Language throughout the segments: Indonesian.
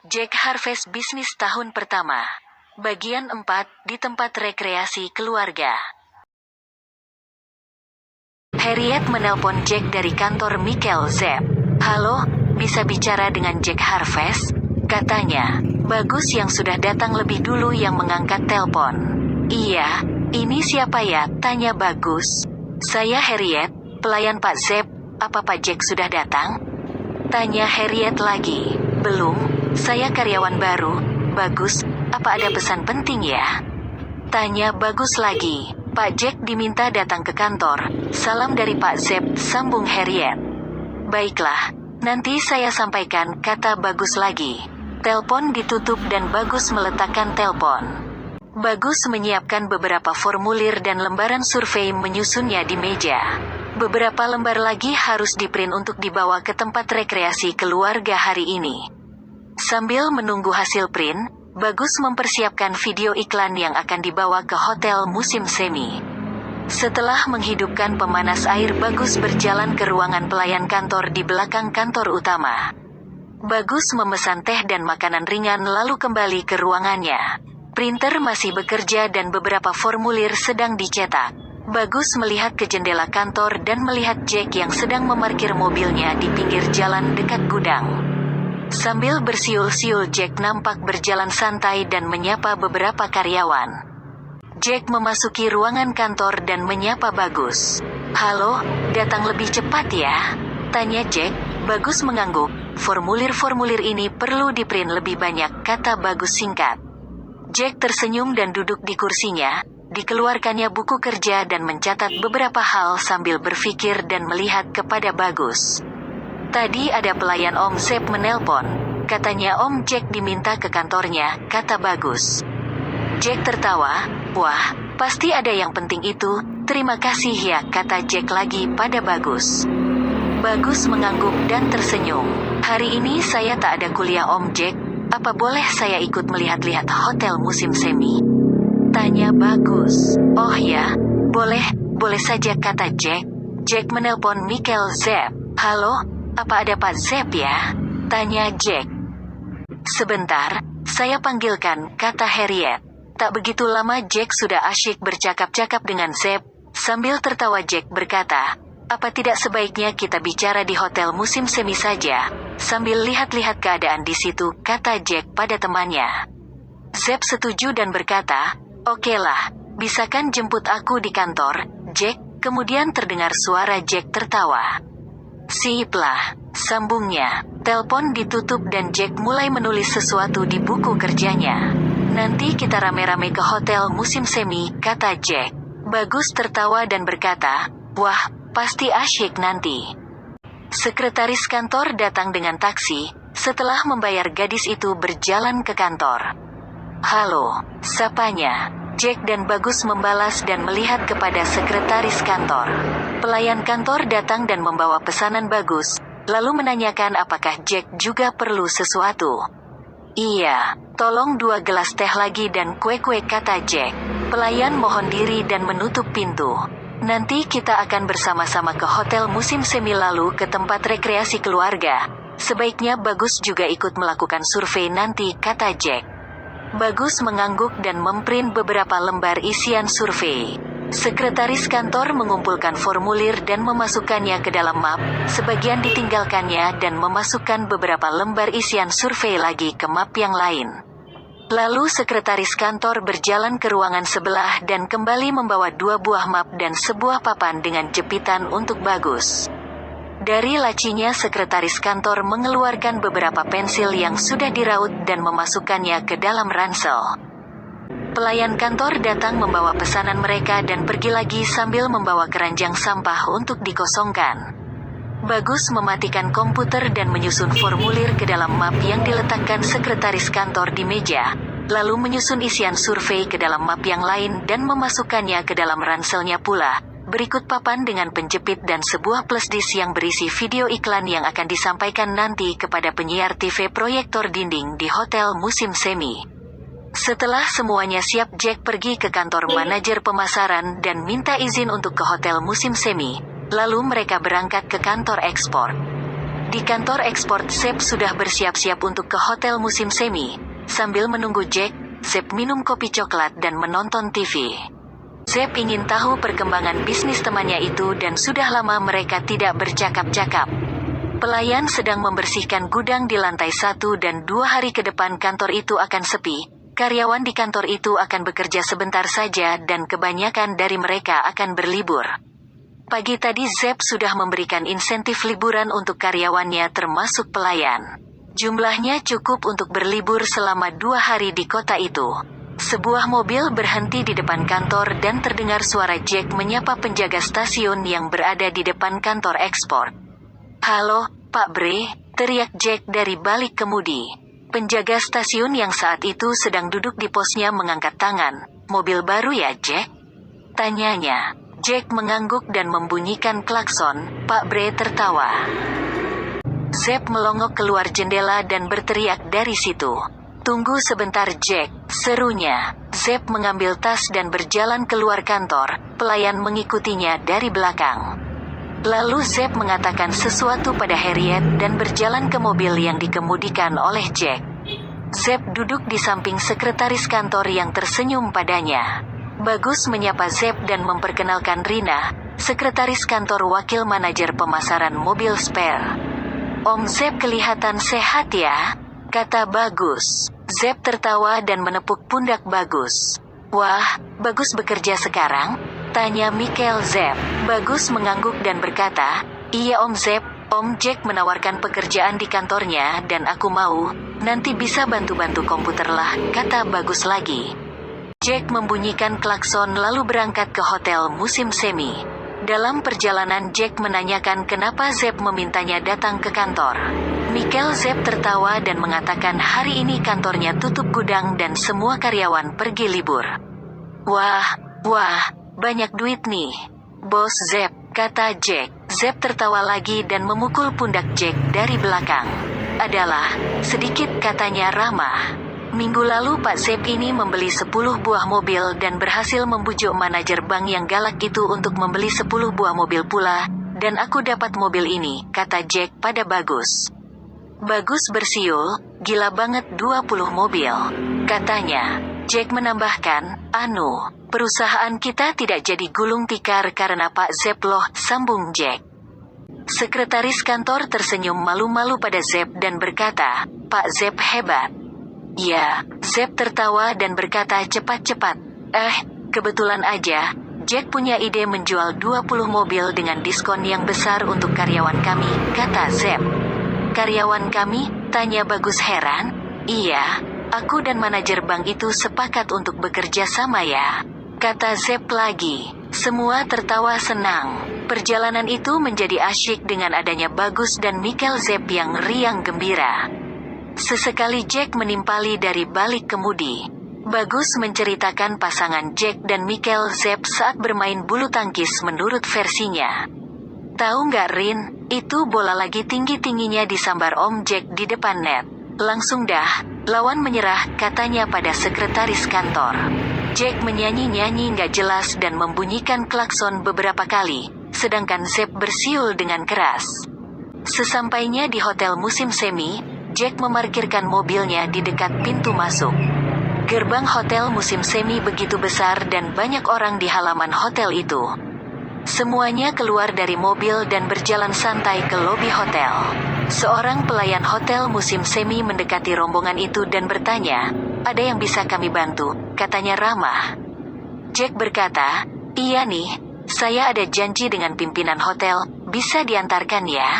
Jack Harvest Bisnis Tahun Pertama. Bagian 4, di tempat rekreasi keluarga. Harriet menelpon Jack dari kantor Michael Zepp. "Halo, bisa bicara dengan Jack Harvest?" katanya. Bagus yang sudah datang lebih dulu yang mengangkat telepon. "Iya, ini siapa ya?" tanya Bagus. "Saya Harriet, pelayan Pak Zepp. Apa Pak Jack sudah datang?" tanya Harriet lagi. "Belum, saya karyawan baru." "Bagus, apa ada pesan penting ya?" tanya Bagus lagi. "Pak Jack diminta datang ke kantor. Salam dari Pak Zepp," sambung Harriet. "Baiklah, nanti saya sampaikan," kata Bagus lagi. Telepon ditutup dan Bagus meletakkan telepon. Bagus menyiapkan beberapa formulir dan lembaran survei menyusunnya di meja. Beberapa lembar lagi harus diprint untuk dibawa ke tempat rekreasi keluarga hari ini. Sambil menunggu hasil print, Bagus mempersiapkan video iklan yang akan dibawa ke hotel musim semi. Setelah menghidupkan pemanas air, Bagus berjalan ke ruangan pelayan kantor di belakang kantor utama. Bagus memesan teh dan makanan ringan lalu kembali ke ruangannya. Printer masih bekerja dan beberapa formulir sedang dicetak. Bagus melihat ke jendela kantor dan melihat Jack yang sedang memarkir mobilnya di pinggir jalan dekat gudang. Sambil bersiul-siul, Jack nampak berjalan santai dan menyapa beberapa karyawan. Jack memasuki ruangan kantor dan menyapa Bagus. "Halo, datang lebih cepat ya?" tanya Jack. Bagus mengangguk. "Formulir-formulir ini perlu diprint lebih banyak," kata Bagus singkat. Jack tersenyum dan duduk di kursinya. Dikeluarkannya buku kerja dan mencatat beberapa hal sambil berpikir dan melihat kepada Bagus. "Tadi ada pelayan Om Zepp menelpon. Katanya Om Jack diminta ke kantornya," kata Bagus. Jack tertawa. "Wah, pasti ada yang penting itu. Terima kasih ya," kata Jack lagi pada Bagus. Bagus mengangguk dan tersenyum. "Hari ini saya tak ada kuliah Om Jack. Apa boleh saya ikut melihat-lihat hotel musim semi?" tanya Bagus. "Oh ya, boleh saja," kata Jack. Jack menelpon Michael Zepp. "Halo, apa ada Pak Zepp ya?" tanya Jack. "Sebentar, saya panggilkan," kata Harriet. Tak begitu lama Jack sudah asyik bercakap-cakap dengan Zepp. Sambil tertawa Jack berkata, "Apa tidak sebaiknya kita bicara di hotel musim semi saja, sambil lihat-lihat keadaan di situ," kata Jack pada temannya. Zepp setuju dan berkata, "Oke lah, bisakan jemput aku di kantor, Jack?" Kemudian terdengar suara Jack tertawa. "Sip lah," sambungnya. Telepon ditutup dan Jack mulai menulis sesuatu di buku kerjanya. "Nanti kita rame-rame ke hotel musim semi," kata Jack. Bagus tertawa dan berkata, "Wah, pasti asyik nanti." Sekretaris kantor datang dengan taksi. Setelah membayar, gadis itu berjalan ke kantor. "Halo," sapanya. Jack dan Bagus membalas dan melihat kepada sekretaris kantor. Pelayan kantor datang dan membawa pesanan Bagus, lalu menanyakan apakah Jack juga perlu sesuatu. "Iya, tolong 2 gelas teh lagi dan kue-kue," kata Jack. Pelayan mohon diri dan menutup pintu. "Nanti kita akan bersama-sama ke hotel musim semi lalu ke tempat rekreasi keluarga. Sebaiknya Bagus juga ikut melakukan survei nanti," kata Jack. Bagus mengangguk dan memprint beberapa lembar isian survei. Sekretaris kantor mengumpulkan formulir dan memasukkannya ke dalam map, sebagian ditinggalkannya dan memasukkan beberapa lembar isian survei lagi ke map yang lain. Lalu sekretaris kantor berjalan ke ruangan sebelah dan kembali membawa 2 buah map dan sebuah papan dengan jepitan untuk Bagus. Dari lacinya sekretaris kantor mengeluarkan beberapa pensil yang sudah diraut dan memasukkannya ke dalam ransel. Pelayan kantor datang membawa pesanan mereka dan pergi lagi sambil membawa keranjang sampah untuk dikosongkan. Bagus mematikan komputer dan menyusun formulir ke dalam map yang diletakkan sekretaris kantor di meja, lalu menyusun isian survei ke dalam map yang lain dan memasukkannya ke dalam ranselnya pula. Berikut papan dengan penjepit dan sebuah plasdis yang berisi video iklan yang akan disampaikan nanti kepada penyiar TV proyektor dinding di hotel musim semi. Setelah semuanya siap, Jack pergi ke kantor manajer pemasaran dan minta izin untuk ke hotel musim semi. Lalu mereka berangkat ke kantor ekspor. Di kantor ekspor, Zep sudah bersiap-siap untuk ke hotel musim semi. Sambil menunggu Jack, Zep minum kopi coklat dan menonton TV. Zep ingin tahu perkembangan bisnis temannya itu dan sudah lama mereka tidak bercakap-cakap. Pelayan sedang membersihkan gudang di lantai 1 dan 2 hari ke depan kantor itu akan sepi. Karyawan di kantor itu akan bekerja sebentar saja dan kebanyakan dari mereka akan berlibur. Pagi tadi Zep sudah memberikan insentif liburan untuk karyawannya termasuk pelayan. Jumlahnya cukup untuk berlibur selama 2 hari di kota itu. Sebuah mobil berhenti di depan kantor dan terdengar suara Jack menyapa penjaga stasiun yang berada di depan kantor ekspor. "Halo, Pak Bre," teriak Jack dari balik kemudi. Penjaga stasiun yang saat itu sedang duduk di posnya mengangkat tangan. "Mobil baru ya, Jack?" tanyanya. Jack mengangguk dan membunyikan klakson. Pak Bre tertawa. Zep melongok keluar jendela dan berteriak dari situ. "Tunggu sebentar, Jack," serunya. Zep mengambil tas dan berjalan keluar kantor. Pelayan mengikutinya dari belakang. Lalu Zep mengatakan sesuatu pada Harriet dan berjalan ke mobil yang dikemudikan oleh Jack. Zep duduk di samping sekretaris kantor yang tersenyum padanya. Bagus menyapa Zep dan memperkenalkan Rina, sekretaris kantor wakil manajer pemasaran mobil spare. "Om Zep kelihatan sehat ya," kata Bagus. Zep tertawa dan menepuk pundak Bagus. "Wah, Bagus bekerja sekarang?" tanya Michael Zep. Bagus mengangguk dan berkata, "Iya Om Zep, Om Jack menawarkan pekerjaan di kantornya dan aku mau, nanti bisa bantu-bantu komputer lah," kata Bagus lagi. Jack membunyikan klakson lalu berangkat ke hotel musim semi. Dalam perjalanan Jack menanyakan kenapa Zep memintanya datang ke kantor. Michael Zep tertawa dan mengatakan hari ini kantornya tutup gudang dan semua karyawan pergi libur. Wah, banyak duit nih, Bos Zep, kata Jack. Zep tertawa lagi dan memukul pundak Jack dari belakang. Adalah, sedikit katanya ramah. Minggu lalu Pak Zep ini membeli 10 buah mobil dan berhasil membujuk manajer bank yang galak itu untuk membeli 10 buah mobil pula, dan aku dapat mobil ini, kata Jack pada Bagus. Bagus bersiul, gila banget 20 mobil, katanya. Jack menambahkan, perusahaan kita tidak jadi gulung tikar karena Pak Zep loh, sambung Jack. Sekretaris kantor tersenyum malu-malu pada Zep dan berkata, Pak Zep hebat. Ya, Zep tertawa dan berkata cepat-cepat. Kebetulan aja, Jack punya ide menjual 20 mobil dengan diskon yang besar untuk karyawan kami, kata Zep. Karyawan kami? Tanya Bagus heran. Iya, aku dan manajer bank itu sepakat untuk bekerja sama ya, kata Zep lagi. Semua tertawa senang. Perjalanan itu menjadi asyik dengan adanya Bagus dan Michael Zep yang riang gembira. Sesekali Jack menimpali dari balik kemudi. Bagus menceritakan pasangan Jack dan Michael Zep saat bermain bulu tangkis menurut versinya. Tahu nggak Rin, itu bola lagi tinggi-tingginya disambar Om Jack di depan net. Langsung dah, lawan menyerah, katanya pada sekretaris kantor. Jack menyanyi-nyanyi nggak jelas dan membunyikan klakson beberapa kali, sedangkan Zep bersiul dengan keras. Sesampainya di hotel musim semi, Jack memarkirkan mobilnya di dekat pintu masuk. Gerbang hotel musim semi begitu besar dan banyak orang di halaman hotel itu. Semuanya keluar dari mobil dan berjalan santai ke lobi hotel. Seorang pelayan hotel musim semi mendekati rombongan itu dan bertanya, ada yang bisa kami bantu, katanya ramah. Jack berkata, iya nih, saya ada janji dengan pimpinan hotel, bisa diantarkan ya?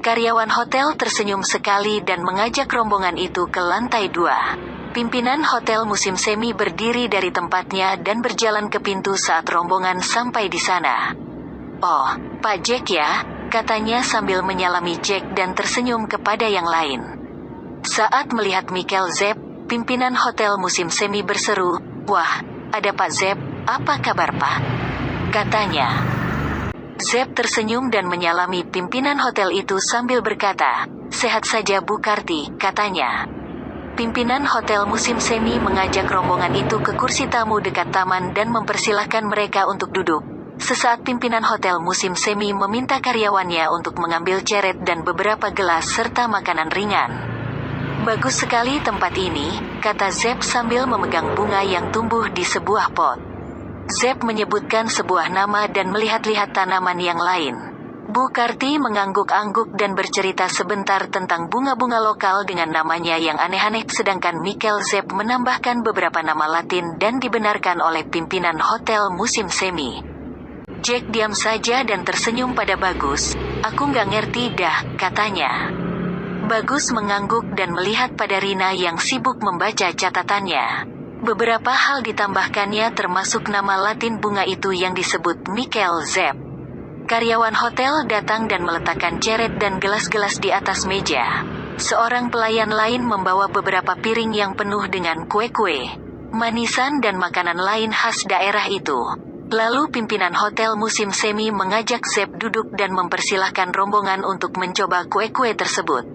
Karyawan hotel tersenyum sekali dan mengajak rombongan itu ke lantai 2. Pimpinan hotel musim semi berdiri dari tempatnya dan berjalan ke pintu saat rombongan sampai di sana. Oh, Pak Jack ya, katanya sambil menyalami Jack dan tersenyum kepada yang lain. Saat melihat Michael Zep, pimpinan hotel musim semi berseru, wah, ada Pak Zep, apa kabar Pak? Katanya. Zep tersenyum dan menyalami pimpinan hotel itu sambil berkata, sehat saja Bu Karti, katanya. Pimpinan hotel musim semi mengajak rombongan itu ke kursi tamu dekat taman dan mempersilahkan mereka untuk duduk. sesaat pimpinan hotel musim semi meminta karyawannya untuk mengambil ceret dan beberapa gelas serta makanan ringan. Bagus sekali tempat ini, kata Zep sambil memegang bunga yang tumbuh di sebuah pot. Zep menyebutkan sebuah nama dan melihat-lihat tanaman yang lain. Bu Karti mengangguk-angguk dan bercerita sebentar tentang bunga-bunga lokal dengan namanya yang aneh-aneh, sedangkan Michael Zep menambahkan beberapa nama Latin dan dibenarkan oleh pimpinan hotel musim semi. Jack diam saja dan tersenyum pada Bagus. Aku nggak ngerti dah, katanya. Bagus mengangguk dan melihat pada Rina yang sibuk membaca catatannya. Beberapa hal ditambahkannya termasuk nama Latin bunga itu yang disebut Michael Zep. Karyawan hotel datang dan meletakkan ceret dan gelas-gelas di atas meja. Seorang pelayan lain membawa beberapa piring yang penuh dengan kue-kue, manisan dan makanan lain khas daerah itu. Lalu pimpinan hotel musim semi mengajak Zep duduk dan mempersilahkan rombongan untuk mencoba kue-kue tersebut.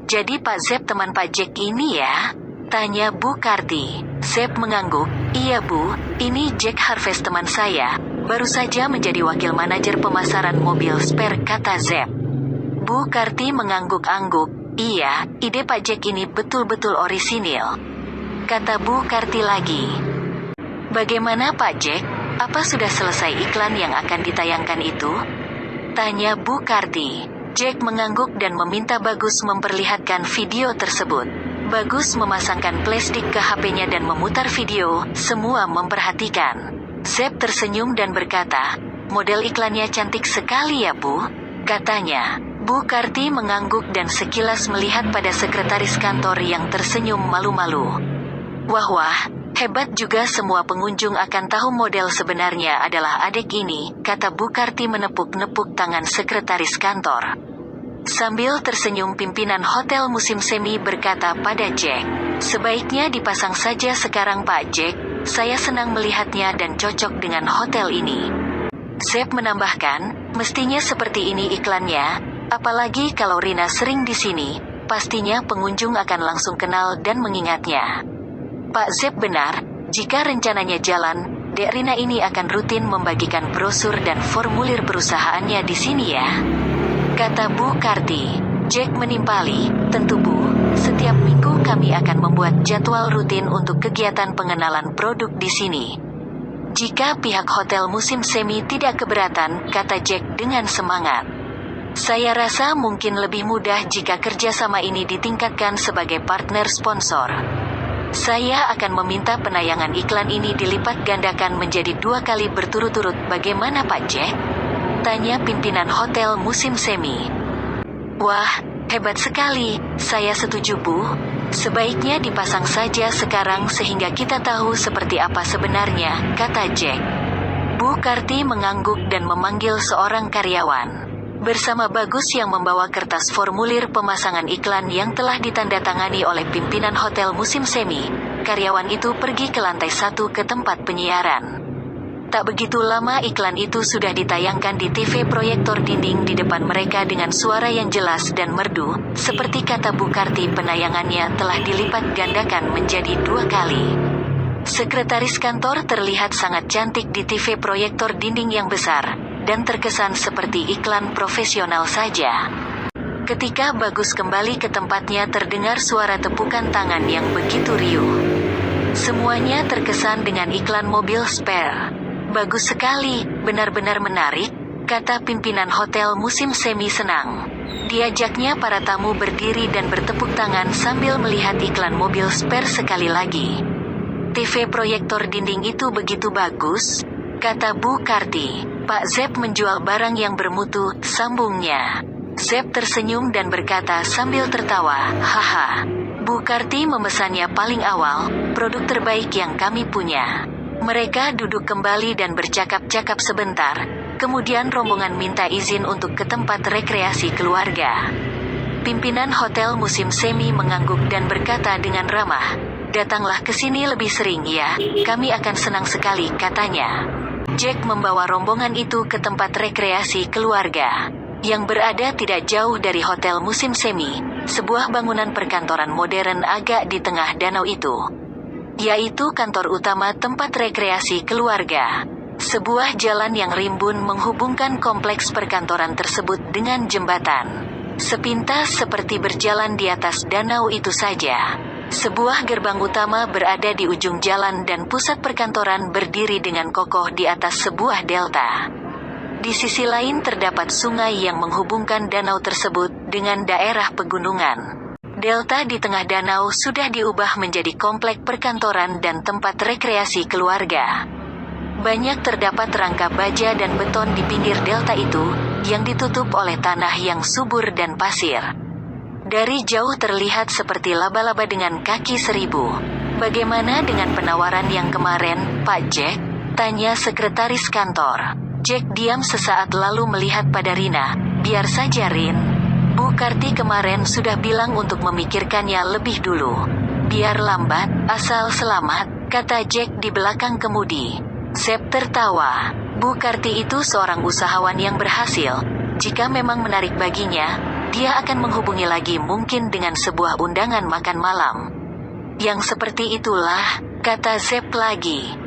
Jadi Pak Zep teman Pak Jack ini ya? Tanya Bu Karti. Zep mengangguk. Iya Bu, ini Jack Harvest teman saya. Baru saja menjadi wakil manajer pemasaran mobil spare, kata Zep. Bu Karti mengangguk-angguk. Iya, ide Pak Jack ini betul-betul orisinil, kata Bu Karti lagi. Bagaimana Pak Jack? Apa sudah selesai iklan yang akan ditayangkan itu? Tanya Bu Karti. Jack mengangguk dan meminta Bagus memperlihatkan video tersebut. Bagus memasangkan flashdisk ke HP-nya dan memutar video, semua memperhatikan. Zep tersenyum dan berkata, model iklannya cantik sekali ya Bu, katanya. Bu Karti mengangguk dan sekilas melihat pada sekretaris kantor yang tersenyum malu-malu. Wah, hebat juga, semua pengunjung akan tahu model sebenarnya adalah adik ini, kata Bu Karti menepuk-nepuk tangan sekretaris kantor. Sambil tersenyum pimpinan hotel musim semi berkata pada Jack, sebaiknya dipasang saja sekarang Pak Jack, saya senang melihatnya dan cocok dengan hotel ini. Zep menambahkan, mestinya seperti ini iklannya, apalagi kalau Rina sering di sini, pastinya pengunjung akan langsung kenal dan mengingatnya. Pak Zep benar, jika rencananya jalan, Dek Rina ini akan rutin membagikan brosur dan formulir perusahaannya di sini ya, kata Bu Karti. Jack menimpali, tentu Bu, setiap minggu kami akan membuat jadwal rutin untuk kegiatan pengenalan produk di sini. Jika pihak hotel musim semi tidak keberatan, kata Jack dengan semangat. Saya rasa mungkin lebih mudah jika kerjasama ini ditingkatkan sebagai partner sponsor. Saya akan meminta penayangan iklan ini dilipat gandakan menjadi 2 kali berturut-turut. Bagaimana Pak Jack? Tanya pimpinan hotel musim semi. Wah, hebat sekali, saya setuju Bu. Sebaiknya dipasang saja sekarang sehingga kita tahu seperti apa sebenarnya, kata Jack. Bu Karti mengangguk dan memanggil seorang karyawan. Bersama Bagus yang membawa kertas formulir pemasangan iklan yang telah ditandatangani oleh pimpinan hotel musim semi, karyawan itu pergi ke lantai 1 ke tempat penyiaran. Tak begitu lama iklan itu sudah ditayangkan di TV proyektor dinding di depan mereka dengan suara yang jelas dan merdu, seperti kata Bu Karti penayangannya telah dilipat gandakan menjadi 2 kali. Sekretaris kantor terlihat sangat cantik di TV proyektor dinding yang besar, dan terkesan seperti iklan profesional saja. Ketika Bagus kembali ke tempatnya terdengar suara tepukan tangan yang begitu riuh. Semuanya terkesan dengan iklan mobil spare. Bagus sekali, benar-benar menarik, kata pimpinan hotel musim semi senang. Diajaknya para tamu berdiri dan bertepuk tangan sambil melihat iklan mobil spare sekali lagi. TV proyektor dinding itu begitu bagus, kata Bu Karti. Pak Zep menjual barang yang bermutu, sambungnya. Zep tersenyum dan berkata sambil tertawa, haha. Bu Karti memesannya paling awal, produk terbaik yang kami punya. Mereka duduk kembali dan bercakap-cakap sebentar, kemudian rombongan minta izin untuk ke tempat rekreasi keluarga. Pimpinan hotel musim semi mengangguk dan berkata dengan ramah, datanglah ke sini lebih sering ya, kami akan senang sekali, katanya. Jack membawa rombongan itu ke tempat rekreasi keluarga, yang berada tidak jauh dari hotel musim semi, sebuah bangunan perkantoran modern agak di tengah danau itu. Yaitu kantor utama tempat rekreasi keluarga. Sebuah jalan yang rimbun menghubungkan kompleks perkantoran tersebut dengan jembatan. Sepintas seperti berjalan di atas danau itu saja. Sebuah gerbang utama berada di ujung jalan dan pusat perkantoran berdiri dengan kokoh di atas sebuah delta. Di sisi lain terdapat sungai yang menghubungkan danau tersebut dengan daerah pegunungan. Delta di tengah danau sudah diubah menjadi komplek perkantoran dan tempat rekreasi keluarga. Banyak terdapat rangka baja dan beton di pinggir delta itu, yang ditutup oleh tanah yang subur dan pasir. Dari jauh terlihat seperti laba-laba dengan kaki 1000. Bagaimana dengan penawaran yang kemarin, Pak Jack? Tanya sekretaris kantor. Jack diam sesaat lalu melihat pada Rina. Biar saja Rin. Bu Karti kemarin sudah bilang untuk memikirkannya lebih dulu. Biar lambat, asal selamat, kata Jack di belakang kemudi. Sep tertawa. Bu Karti itu seorang usahawan yang berhasil. Jika memang menarik baginya, dia akan menghubungi lagi mungkin dengan sebuah undangan makan malam. Yang seperti itulah, kata Sep lagi.